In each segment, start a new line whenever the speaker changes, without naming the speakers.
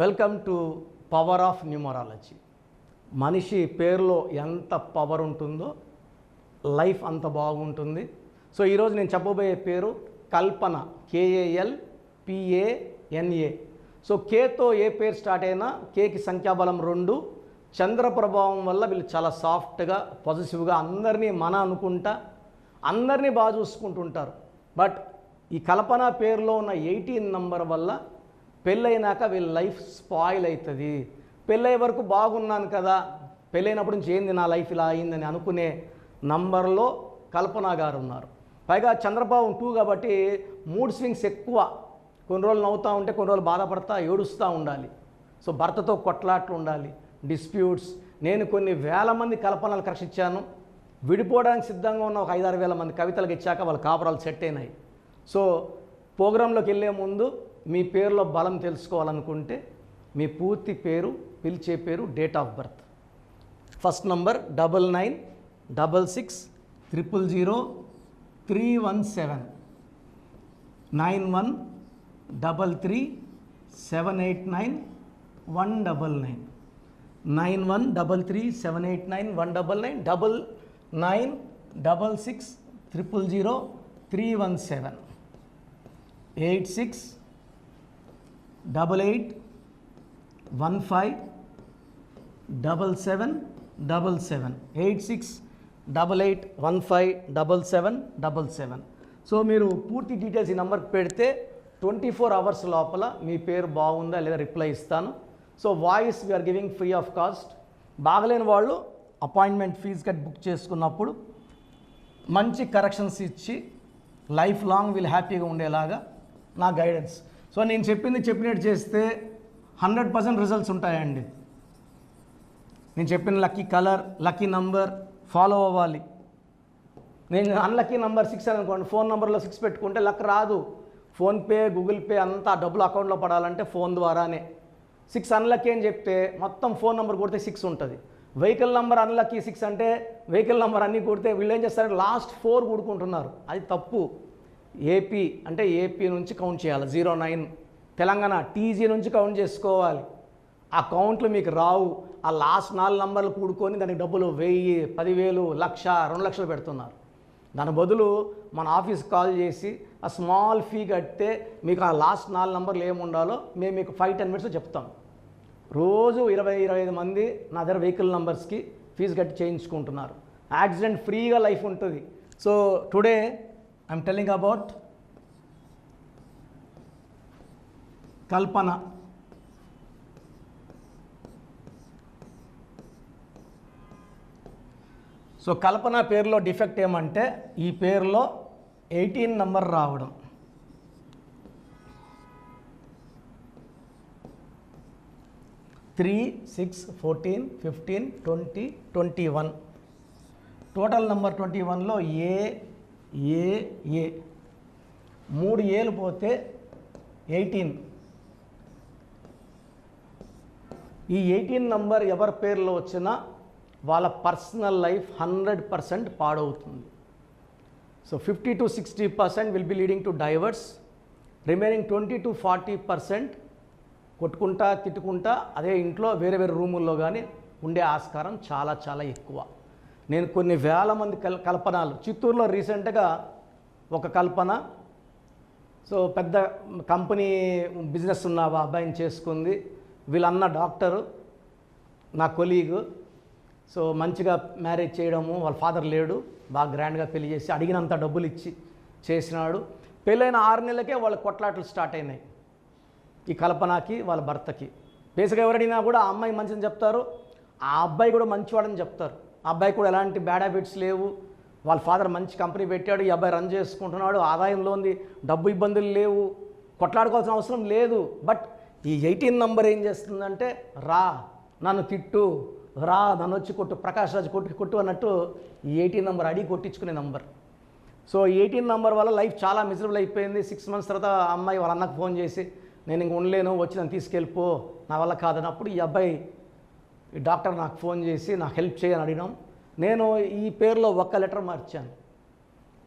Welcome to power of numerology. మనిషి పేరులో ఎంత పవర్ ఉంటుందో లైఫ్ అంత బాగుంటుంది. సో ఈరోజు నేను చెప్పబోయే పేరు కల్పన, KALPANA. సో కేతో ఏ పేరు స్టార్ట్ అయినా కేకి సంఖ్యాబలం 2. చంద్ర ప్రభావం వల్ల వీళ్ళు చాలా సాఫ్ట్గా, పాజిటివ్గా అందరినీ అనుకుంటా అందరినీ బాగా చూసుకుంటుంటారు. బట్ ఈ కల్పన పేరులో ఉన్న 18 నంబర్ వల్ల పెళ్ళైనాక వీళ్ళ లైఫ్ స్పాయిల్ అవుతుంది. పెళ్ళయ్యే వరకు బాగున్నాను కదా, పెళ్ళైనప్పటి నుంచి ఏంది నా లైఫ్ ఇలా అయిందని అనుకునే నంబర్లో కల్పన గారు ఉన్నారు. పైగా చంద్రభావం 2 కాబట్టి మూడ్ స్వింగ్స్ ఎక్కువ. కొన్ని రోజులు నవ్వుతూ ఉంటే కొన్ని రోజులు బాధపడతా ఏడుస్తూ ఉండాలి. సో భర్తతో కొట్లాట్లు ఉండాలి, డిస్ప్యూట్స్. నేను కొన్ని వేల మంది కల్పనలు కరెక్ట్ ఇచ్చాను. విడిపోవడానికి సిద్ధంగా ఉన్న ఒక 5-6 వేల మంది కవితలకు ఇచ్చాక వాళ్ళ కాపురాలు సెట్ అయినాయి. సో ప్రోగ్రాంలోకి వెళ్ళే ముందు మీ పేరులో బలం తెలుసుకోవాలనుకుంటే మీ పూర్తి పేరు, పిలిచే పేరు, date of birth. First number 9966000317, 9133789199, 9133789199, 9966000317, 8688157777, 8688157777. So మీరు పూర్తి డీటెయిల్స్ ఈ నెంబర్కి పెడితే 24 అవర్స్ లోపల మీ పేరు బాగుందా లేదా రిప్లై ఇస్తాను. So voice we are giving free of cost. బాగలేని వాళ్ళు అపాయింట్మెంట్ ఫీజు కట్టి బుక్ చేసుకున్నప్పుడు మంచి కరెక్షన్స్ ఇచ్చి లైఫ్ లాంగ్ వీళ్ళు హ్యాపీగా ఉండేలాగా నా గైడెన్స్. సో నేను చెప్పినట్టు చేస్తే 100% రిజల్ట్స్ ఉంటాయండి. నేను చెప్పిన lucky colour, lucky number follow అవ్వాలి. నేను అన్లక్కీ నంబర్ 6 అనుకోండి, ఫోన్ నెంబర్లో 6 పెట్టుకుంటే లక్ రాదు. ఫోన్పే, గూగుల్ పే అంతా డబ్బులు అకౌంట్లో పడాలంటే ఫోన్ ద్వారానే. 6 అన్లక్కీ అని చెప్తే మొత్తం ఫోన్ నెంబర్ కొడితే 6 ఉంటుంది. వెహికల్ నెంబర్ అన్లక్కీ 6 అంటే వెహికల్ నెంబర్ అన్నీ కొడితే వీళ్ళు ఏం చేస్తారంటే లాస్ట్ 4 కూడుకుంటున్నారు. అది తప్పు. ఏపీ అంటే ఏపీ నుంచి కౌంట్ చేయాలి. 09 తెలంగాణ TG నుంచి కౌంట్ చేసుకోవాలి. ఆ కౌంట్లు మీకు రావు. ఆ లాస్ట్ 4 నంబర్లు కూడుకొని దానికి డబ్బులు 1000, 10,000, 1,00,000, 2,00,000 పెడుతున్నారు. దాని బదులు మన ఆఫీస్కి కాల్ చేసి ఆ స్మాల్ ఫీ కడితే మీకు ఆ లాస్ట్ 4 నంబర్లు ఏముండాలో మేము మీకు 5-10 మినిట్స్లో చెప్తాం. రోజు 20-25 మంది నా దగ్గర వెహికల్ నంబర్స్కి ఫీజు కట్టి చేయించుకుంటున్నారు. యాక్సిడెంట్ ఫ్రీగా లైఫ్ ఉంటుంది. So today I'm telling about Kalpana. So Kalpana పేరులో డిఫెక్ట్ ఏమంటే ఈ పేరులో 18 నంబర్ రావడం. త్రీ, 6, 14, 15, 20, 21. టోటల్ నెంబర్ 21లో ఏ 3 ఏలు పోతే 18. ఈ 18 నంబర్ ఎవరి పేరులో వచ్చినా వాళ్ళ పర్సనల్ లైఫ్ 100% పాడవుతుంది. So 50-60% will be leading to divorce. Remaining 20-40% కొట్టుకుంటా తిట్టుకుంటా అదే ఇంట్లో వేరే వేరే రూముల్లో కానీ ఉండే ఆస్కారం చాలా చాలా ఎక్కువ. నేను కొన్ని వేల మంది కల్పనలు చిత్తూరులో రీసెంట్గా ఒక కల్పన, సో పెద్ద కంపెనీ బిజినెస్ ఉన్న అబ్బాయిని చేసుకుంది. వీళ్ళన్న డాక్టరు, నా కొలీగు. సో మంచిగా మ్యారేజ్ చేయడము, వాళ్ళ ఫాదర్ లేడు, బాగా గ్రాండ్గా పెళ్లి చేసి అడిగినంత డబ్బులు ఇచ్చి చేసినాడు. పెళ్ళైన 6 నెలలకే వాళ్ళ కొట్లాటలు స్టార్ట్ అయినాయి ఈ కల్పనకి వాళ్ళ భర్తకి. బేసిక్గా ఎవరడినా కూడా ఆ అమ్మాయి మంచిదని చెప్తారు, ఆ అబ్బాయి కూడా మంచివాడని చెప్తారు. ఆ అబ్బాయి కూడా ఎలాంటి బ్యాడ్ హ్యాబిట్స్ లేవు, వాళ్ళ ఫాదర్ మంచి కంపెనీ పెట్టాడు, ఈ అబ్బాయి రన్ చేసుకుంటున్నాడు, ఆదాయంలో ఉంది, డబ్బు ఇబ్బందులు లేవు, కొట్లాడుకోవాల్సిన అవసరం లేదు. బట్ ఈ 18 నంబర్ ఏం చేస్తుందంటే రా నన్ను తిట్టు, రా నన్ను వచ్చి కొట్టు, ప్రకాష్ రాజ్ కొట్టు అన్నట్టు ఈ 18 నంబర్ అడిగి కొట్టించుకునే నంబర్. సో 18 నంబర్ వల్ల లైఫ్ చాలా మిజరబుల్ అయిపోయింది. 6 మంత్స్ తర్వాత అమ్మాయి వాళ్ళ అన్నకు ఫోన్ చేసి నేను ఇంక ఉండలేను, వచ్చి నన్ను తీసుకెళ్ళిపో, నా వల్ల కాదన్నప్పుడు ఈ అబ్బాయి ఈ డాక్టర్ నాకు ఫోన్ చేసి నాకు హెల్ప్ చేయని అడిగినాం. నేను ఈ పేరులో ఒక్క లెటర్ మార్చాను.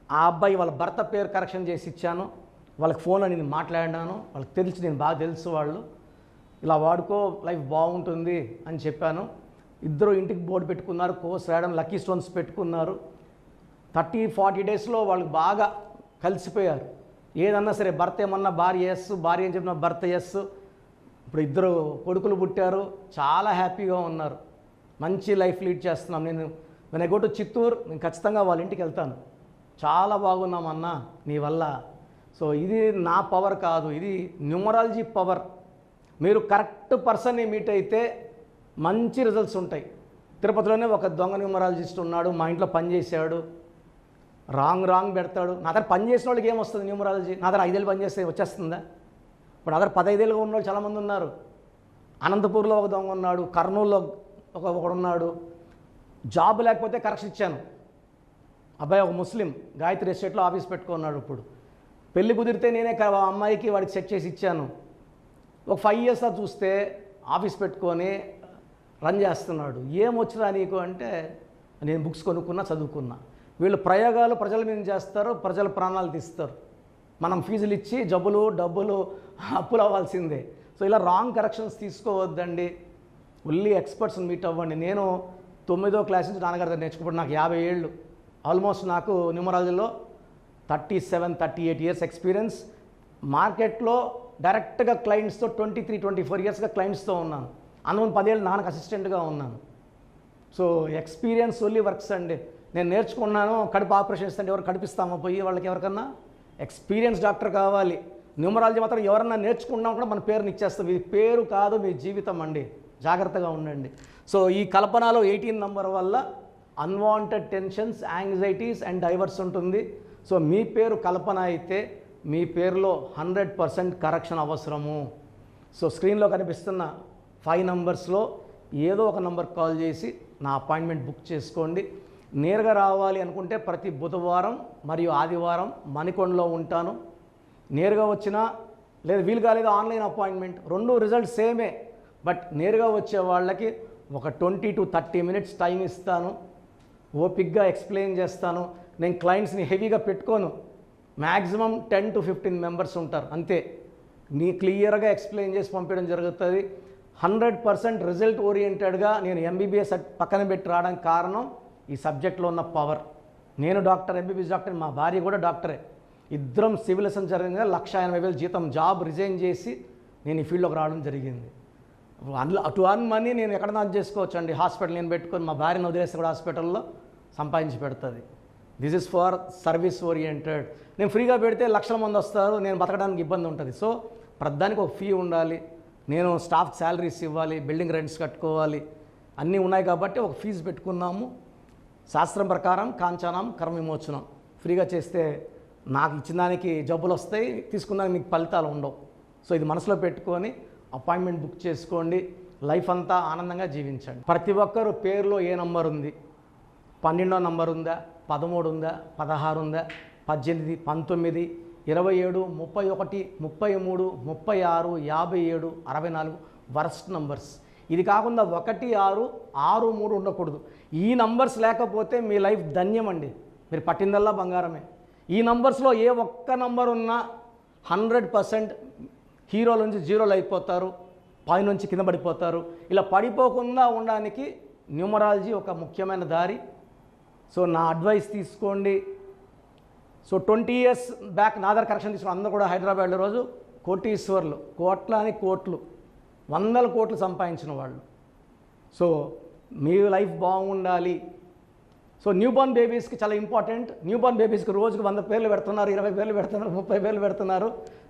ఆ అబ్బాయి వాళ్ళ భర్త పేరు కరెక్షన్ చేసి ఇచ్చాను. వాళ్ళకి ఫోన్ అని నేను మాట్లాడినాను, వాళ్ళకి తెలిసి నేను బాగా తెలుసు వాళ్ళు. ఇలా వాడుకో లైఫ్ బాగుంటుంది అని చెప్పాను. ఇద్దరు ఇంటికి బోర్డు పెట్టుకున్నారు, కోర్స్ రాయడం, లక్కీ స్టోన్స్ పెట్టుకున్నారు. 30-40 డేస్లో వాళ్ళు బాగా కలిసిపోయారు. ఏదన్నా సరే భర్త ఏమన్నా భార్య ఎస్, భార్య ఏం చెప్పినా భర్త ఎస్. ఇప్పుడు ఇద్దరు కొడుకులు పుట్టారు, చాలా హ్యాపీగా ఉన్నారు, మంచి లైఫ్ లీడ్ చేస్తున్నాం. నేను గో టు చిత్తూరు, నేను ఖచ్చితంగా వాళ్ళ ఇంటికి వెళ్తాను. చాలా బాగున్నామన్నా నీ వల్ల. సో ఇది నా పవర్ కాదు, ఇది న్యూమరాలజీ పవర్. మీరు కరెక్ట్ పర్సన్ని మీట్ అయితే మంచి రిజల్ట్స్ ఉంటాయి. తిరుపతిలోనే ఒక దొంగ న్యూమరాలజిస్ట్ ఉన్నాడు, మా ఇంట్లో పనిచేసాడు. రాంగ్ పెడతాడు. నా దగ్గర పని చేసిన వాళ్ళకి ఏమొస్తుంది న్యూమరాలజీ? నా దగ్గర 5 ఏళ్ళు పని చేస్తే వచ్చేస్తుందా? ఇప్పుడు నా దగ్గర 15 ఏళ్ళుగా ఉన్న వాళ్ళు చాలామంది ఉన్నారు. అనంతపూర్లో ఒక దొంగ ఉన్నాడు, కర్నూలులో ఒకడున్నాడు. జాబ్ లేకపోతే కరెక్షన్ ఇచ్చాను. అబ్బాయి ఒక ముస్లిం గాయత్రి ఎస్టేట్లో ఆఫీస్ పెట్టుకున్నాడు. ఇప్పుడు పెళ్లి కుదిరితే నేనే అమ్మాయికి వాడికి సెట్ చేసి ఇచ్చాను. ఒక 5 ఇయర్స్ చూస్తే ఆఫీస్ పెట్టుకొని రన్ చేస్తున్నాడు. ఏమొచ్చిరా నీకు అంటే, నేను బుక్స్ కొనుక్కున్నా, చదువుకున్నా. వీళ్ళు ప్రయోగాలు ప్రజల మీద చేస్తారు, ప్రజల ప్రాణాలు తీస్తారు. మనం ఫీజులు ఇచ్చి డబ్బులు అప్పులు అవ్వాల్సిందే. సో ఇలా రాంగ్ కరెక్షన్స్ తీసుకోవద్దండి. ఓన్లీ ఎక్స్పర్ట్స్ని మీట్ అవ్వండి. నేను 9వ క్లాస్ నుంచి నాన్నగారి దగ్గర నేర్చుకోబడి నాకు 50 ఏళ్ళు. ఆల్మోస్ట్ నాకు న్యూమరాలజీలో 37-38 ఇయర్స్ ఎక్స్పీరియన్స్. మార్కెట్లో డైరెక్ట్గా క్లయింట్స్తో 23-24 ఇయర్స్గా క్లయింట్స్తో ఉన్నాను. అందులో 10 ఏళ్ళు నాన్నకు అసిస్టెంట్గా ఉన్నాను. సో ఎక్స్పీరియన్స్ ఓన్లీ వర్క్స్ అండి. నేను నేర్చుకున్నాను. కడుపు ఆపరేషన్ ఇస్తే ఎవరు కడిపిస్తామో పోయి వాళ్ళకి, ఎవరికన్నా ఎక్స్పీరియన్స్ డాక్టర్ కావాలి. న్యూమరాలజీ మాత్రం ఎవరన్నా నేర్చుకున్నా కూడా మన పేరుని ఇచ్చేస్తాం. ఇది పేరు కాదు, మీ జీవితం అండి. జాగ్రత్తగా ఉండండి. సో ఈ కల్పనలో 18 నంబర్ వల్ల unwanted tensions, anxieties and diverse ఉంటుంది. సో మీ పేరు కల్పన అయితే మీ పేరులో 100% కరెక్షన్ అవసరము. సో స్క్రీన్లో కనిపిస్తున్న 5 నంబర్స్లో ఏదో ఒక నంబర్ కాల్ చేసి నా అపాయింట్మెంట్ బుక్ చేసుకోండి. నేరుగా రావాలి అనుకుంటే ప్రతి బుధవారం మరియు ఆదివారం మణికొండలో ఉంటాను. నేరుగా వచ్చినా లేదా వీలు కాలేదు ఆన్లైన్ అపాయింట్మెంట్, 2 రిజల్ట్ సేమే. బట్ నేరుగా వచ్చే వాళ్ళకి ఒక 20 to 30 మినిట్స్ టైం ఇస్తాను. ఓపిక్గా ఎక్స్ప్లెయిన్ చేస్తాను. నేను క్లయింట్స్ని హెవీగా పెట్టుకోను. మ్యాక్సిమం 10 to 15 మెంబర్స్ ఉంటారు అంతే. క్లియర్గా ఎక్స్ప్లెయిన్ చేసి పంపించడం జరుగుతుంది. 100% రిజల్ట్ ఓరియంటెడ్గా నేను ఎంబీబీఎస్ పక్కన పెట్టి రావడానికి కారణం ఈ సబ్జెక్ట్లో ఉన్న పవర్. నేను డాక్టర్, ఎంబీబీఎస్ డాక్టర్, మా భార్య కూడా డాక్టరే. ఇద్దరం సివిల్ సర్జన్గా 1,80,000 జీతం జాబ్ రిజైన్ చేసి నేను ఈ ఫీల్డ్లోకి రావడం జరిగింది. టు అర్న్ మనీ నేను ఎక్కడ చేసుకోవచ్చు అండి. హాస్పిటల్ నేను పెట్టుకొని మా భార్యను వదిలేస్తే కూడా హాస్పిటల్లో సంపాదించి పెడుతుంది. This is for service oriented. నేను ఫ్రీగా పెడితే లక్షల మంది వస్తారు, నేను బతకడానికి ఇబ్బంది ఉంటుంది. సో ప్రతిదానికి ఒక ఫీ ఉండాలి. నేను స్టాఫ్ శాలరీస్ ఇవ్వాలి, బిల్డింగ్ రెంట్స్ కట్టుకోవాలి, అన్నీ ఉన్నాయి కాబట్టి ఒక ఫీజు పెట్టుకున్నాము. శాస్త్రం ప్రకారం కాంచనం కర్మ విమోచనం. ఫ్రీగా చేస్తే నాకు ఇచ్చిన దానికి జబ్బులు వస్తాయి, తీసుకున్నాక మీకు ఫలితాలు ఉండవు. సో ఇది మనసులో పెట్టుకొని అపాయింట్మెంట్ బుక్ చేసుకోండి. లైఫ్ అంతా ఆనందంగా జీవించండి. ప్రతి ఒక్కరు పేరులో ఏ నంబర్ ఉంది? 12వ నంబర్ ఉందా, 13 ఉందా, 16 ఉందా, 18, 19, 27, 31, 33, 36, 57, 64 వర్స్ట్ నంబర్స్. ఇది కాకుండా 1, 6, 6, 3 ఉండకూడదు. ఈ నంబర్స్ లేకపోతే మీ లైఫ్ ధన్యం అండి. మీరు పట్టిందల్లా బంగారమే. ఈ నంబర్స్లో ఏ ఒక్క నంబర్ ఉన్నా 100% హీరోల నుంచి జీరోలు అయిపోతారు, పైనుంచి కింద పడిపోతారు. ఇలా పడిపోకుండా ఉండడానికి న్యూమరాలజీ ఒక ముఖ్యమైన దారి. సో నా అడ్వైస్ తీసుకోండి. సో 20 ఇయర్స్ బ్యాక్ నా దగ్గర కరెక్షన్ తీసుకుని అందరూ కూడా హైదరాబాద్లో రోజు కోటీశ్వర్లు, కోట్లు 100 కోట్లు సంపాదించిన వాళ్ళు. సో మీ లైఫ్ బాగుండాలి. సో న్యూబార్న్ బేబీస్కి చాలా ఇంపార్టెంట్. న్యూబార్న్ బేబీస్కి రోజుకి 100 పేర్లు పెడుతున్నారు, 20 పేర్లు పెడుతున్నారు, 30 పేర్లు పెడుతున్నారు.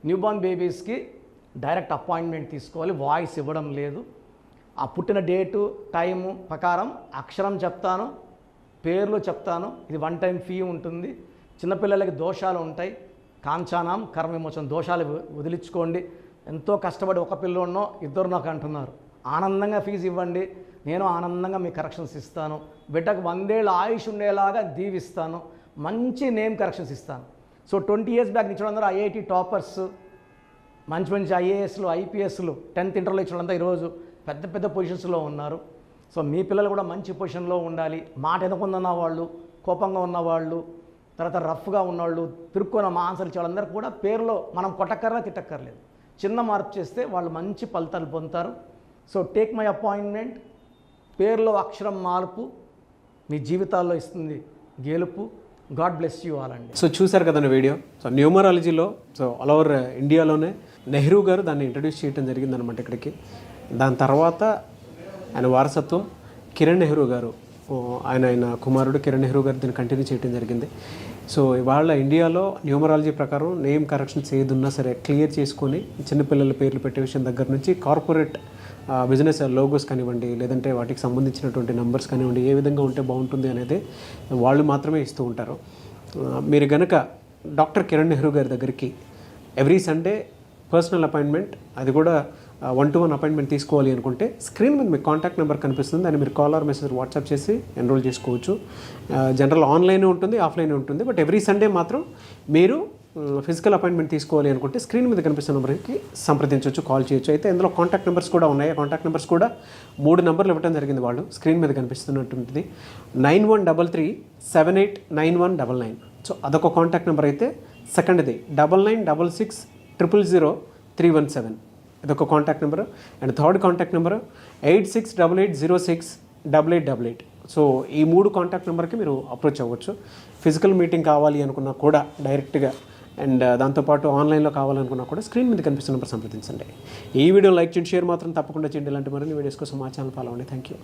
న్యూబార్న్ బేబీస్కి డైరెక్ట్ అపాయింట్మెంట్ తీసుకోవాలి, వాయిస్ ఇవ్వడం లేదు. ఆ పుట్టిన డేటు టైము ప్రకారం అక్షరం చెప్తాను, పేర్లు చెప్తాను. ఇది 1 టైం ఫీ ఉంటుంది. చిన్నపిల్లలకి దోషాలు ఉంటాయి, కాంచానం కర్మ విమోచనం దోషాలు వదిలించుకోండి. ఎంతో కష్టపడి ఒక పిల్లోన్నో ఇద్దరు నాకు అంటున్నారు, ఆనందంగా ఫీజు ఇవ్వండి, నేను ఆనందంగా మీ కరెక్షన్స్ ఇస్తాను. బిడ్డకు 100 ఏళ్ళ ఆయుష్ ఉండేలాగా దీవిస్తాను, మంచి నేమ్ కరెక్షన్స్ ఇస్తాను. సో 20 ఇయర్స్ బ్యాక్ ఇచ్చిన అందరూ ఐఐటి టాపర్స్, మంచి ఐఏఎస్లు, ఐపీఎస్లు, 10th ఇంటర్లో ఇచ్చిన వాళ్ళంతా ఈరోజు పెద్ద పొజిషన్స్లో ఉన్నారు. సో మీ పిల్లలు కూడా మంచి పొజిషన్లో ఉండాలి. మాట ఎదకుందన్న వాళ్ళు, కోపంగా ఉన్నవాళ్ళు, తర్వాత రఫ్గా ఉన్నవాళ్ళు, తిరుక్కున్న ఆన్సర్ ఇచ్చే వాళ్ళందరూ కూడా పేరులో మనం కొట్టక్కర్లా తిట్టక్కర్లేదు. చిన్న మార్పు చేస్తే వాళ్ళు మంచి ఫలితాలు పొందుతారు. So take my appointment. పేరులో అక్షరం మార్పు మీ జీవితాల్లో ఇస్తుంది గెలుపు. గాడ్ బ్లెస్ యూ ఆల్ అండి.
సో చూసారు కదండి వీడియో. సో న్యూమరాలజీలో సో ఆల్ ఓవర్ ఇండియాలోనే నెహ్రూ గారు దాన్ని ఇంట్రడ్యూస్ చేయడం జరిగిందనమాట ఇక్కడికి. దాని తర్వాత ఆయన వారసత్వం కిరణ్ నెహ్రూ గారు, ఆయన కుమారుడు కిరణ్ నెహ్రూ గారు దీన్ని కంటిన్యూ చేయడం జరిగింది. సో ఇవాళ ఇండియాలో న్యూమరాలజీ ప్రకారం నేమ్ కరెక్షన్స్ ఏదున్నా సరే క్లియర్ చేసుకొని చిన్నపిల్లల పేర్లు పెట్టే విషయం దగ్గర నుంచి కార్పొరేట్ బిజినెస్ లోగోస్ కానివ్వండి, లేదంటే వాటికి సంబంధించినటువంటి నంబర్స్ కానివ్వండి, ఏ విధంగా ఉంటే బాగుంటుంది అనేది వాళ్ళు మాత్రమే ఇస్తూ ఉంటారు. మీరు గనక డాక్టర్ కిరణ్ నెహ్రూ గారి దగ్గరికి ఎవ్రీ సండే పర్సనల్ అపాయింట్మెంట్, అది కూడా 1-to-1 అపాయింట్మెంట్ తీసుకోవాలి అనుకుంటే స్క్రీన్ మీద మీకు కాంటాక్ట్ నెంబర్ కనిపిస్తుంది. దాన్ని మీరు కాల్ ఆర్ మెసేజ్ వాట్సాప్ చేసి ఎన్రోల్ చేసుకోవచ్చు. జనరల్ ఆన్లైన్ ఉంటుంది, ఆఫ్లైన్ ఉంటుంది. బట్ ఎవ్రీ సండే మాత్రం మీరు ఫిజికల్ అపాయింట్మెంట్ తీసుకోవాలి అనుకుంటే స్క్రీన్ మీద కనిపిస్తున్న నెంబర్కి సంప్రదించవచ్చు, కాల్ చేయొచ్చు. అయితే ఇందులో కాంటాక్ట్ నెంబర్స్ కూడా ఉన్నాయి. కాంటాక్ట్ నెంబర్స్ కూడా 3 నెంబర్లు ఇవ్వడం జరిగింది వాళ్ళు. స్క్రీన్ మీద కనిపిస్తున్నటువంటిది 9133789199. సో అదొక కాంటాక్ట్ నెంబర్. అయితే సెకండ్ది 9966600317, ఇదొక contact number. And third contact number 8688068888. So ఈ 3 కాంటాక్ట్ నెంబర్కి మీరు అప్రోచ్ అవ్వచ్చు. ఫిజికల్ మీటింగ్ కావాలి అనుకున్నా కూడా డైరెక్ట్గా, అండ్ దాంతోపాటు ఆన్లైన్లో కావాలనుకున్నా కూడా స్క్రీన్ మీద కనిపిస్తున్న నెంబర్ సంప్రదించండి. ఈ వీడియో లైక్ చేయండి, షేర్ మాత్రం తప్పకుండా చేయండి. ఇలాంటి మరిన్ని వీడియోస్ కోసం మా ఛానల్ ఫాలో అవ్వండి. Thank you.